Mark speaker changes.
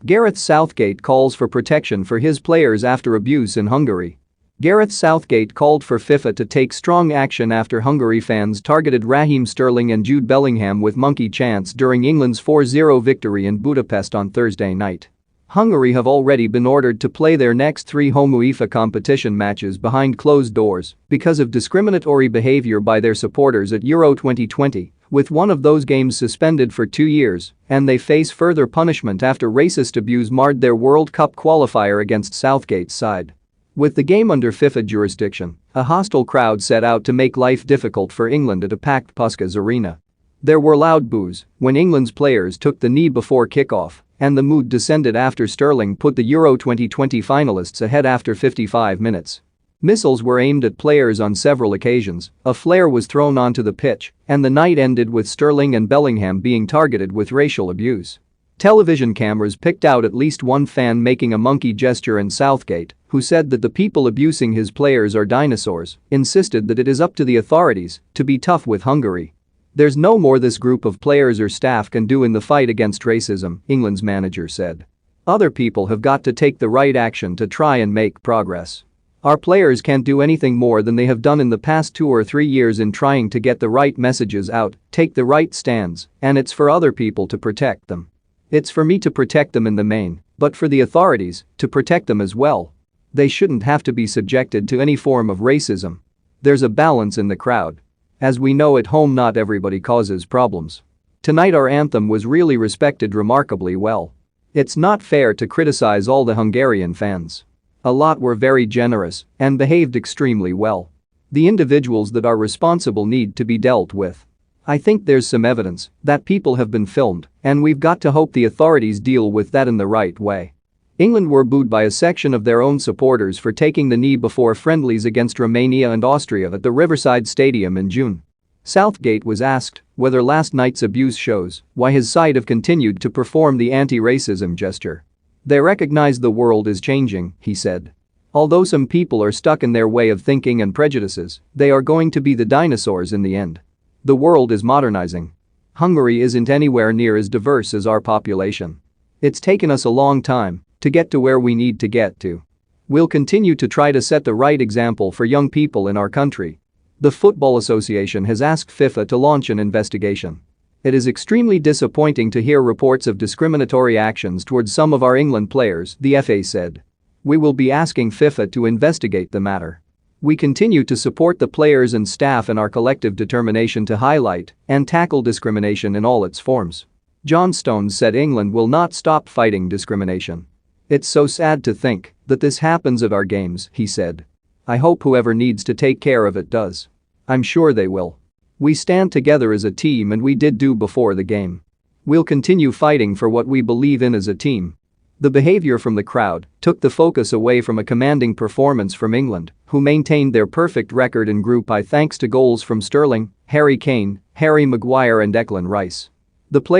Speaker 1: Gareth Southgate calls for protection for his players after abuse in Hungary. Gareth Southgate called for FIFA to take strong action after Hungary fans targeted Raheem Sterling and Jude Bellingham with monkey chants during England's 4-0 victory in Budapest on Thursday night. Hungary have already been ordered to play their next 3 home UEFA competition matches behind closed doors because of discriminatory behavior by their supporters at Euro 2020, with one of those games suspended for 2 years, and they face further punishment after racist abuse marred their World Cup qualifier against Southgate's side. With the game under FIFA jurisdiction, a hostile crowd set out to make life difficult for England at a packed Puskas arena. There were loud boos when England's players took the knee before kickoff, and the mood descended after Sterling put the Euro 2020 finalists ahead after 55 minutes. Missiles were aimed at players on several occasions, a flare was thrown onto the pitch, and the night ended with Sterling and Bellingham being targeted with racial abuse. Television cameras picked out at least one fan making a monkey gesture, and Southgate, who said that the people abusing his players are dinosaurs, insisted that it is up to the authorities to be tough with Hungary. "There's no more this group of players or staff can do in the fight against racism," England's manager said. "Other people have got to take the right action to try and make progress. Our players can't do anything more than they have done in the past 2 or 3 years in trying to get the right messages out, take the right stands, and it's for other people to protect them. It's for me to protect them in the main, but for the authorities to protect them as well. They shouldn't have to be subjected to any form of racism. There's a balance in the crowd. As we know at home, not everybody causes problems. Tonight our anthem was really respected remarkably well. It's not fair to criticize all the Hungarian fans. A lot were very generous and behaved extremely well. The individuals that are responsible need to be dealt with. I think there's some evidence that people have been filmed, and we've got to hope the authorities deal with that in the right way." England were booed by a section of their own supporters for taking the knee before friendlies against Romania and Austria at the Riverside Stadium in June. Southgate was asked whether last night's abuse shows why his side have continued to perform the anti-racism gesture. "They recognize the world is changing," he said. "Although some people are stuck in their way of thinking and prejudices, they are going to be the dinosaurs in the end. The world is modernizing. Hungary isn't anywhere near as diverse as our population. It's taken us a long time to get to where we need to get to. We'll continue to try to set the right example for young people in our country." The Football Association has asked FIFA to launch an investigation. "It is extremely disappointing to hear reports of discriminatory actions towards some of our England players," the FA said. "We will be asking FIFA to investigate the matter. We continue to support the players and staff in our collective determination to highlight and tackle discrimination in all its forms." John Stones said England will not stop fighting discrimination. "It's so sad to think that this happens at our games," he said. "I hope whoever needs to take care of it does. I'm sure they will. We stand together as a team, and we did do before the game. We'll continue fighting for what we believe in as a team." The behavior from the crowd took the focus away from a commanding performance from England, who maintained their perfect record in Group I thanks to goals from Sterling, Harry Kane, Harry Maguire and Declan Rice. The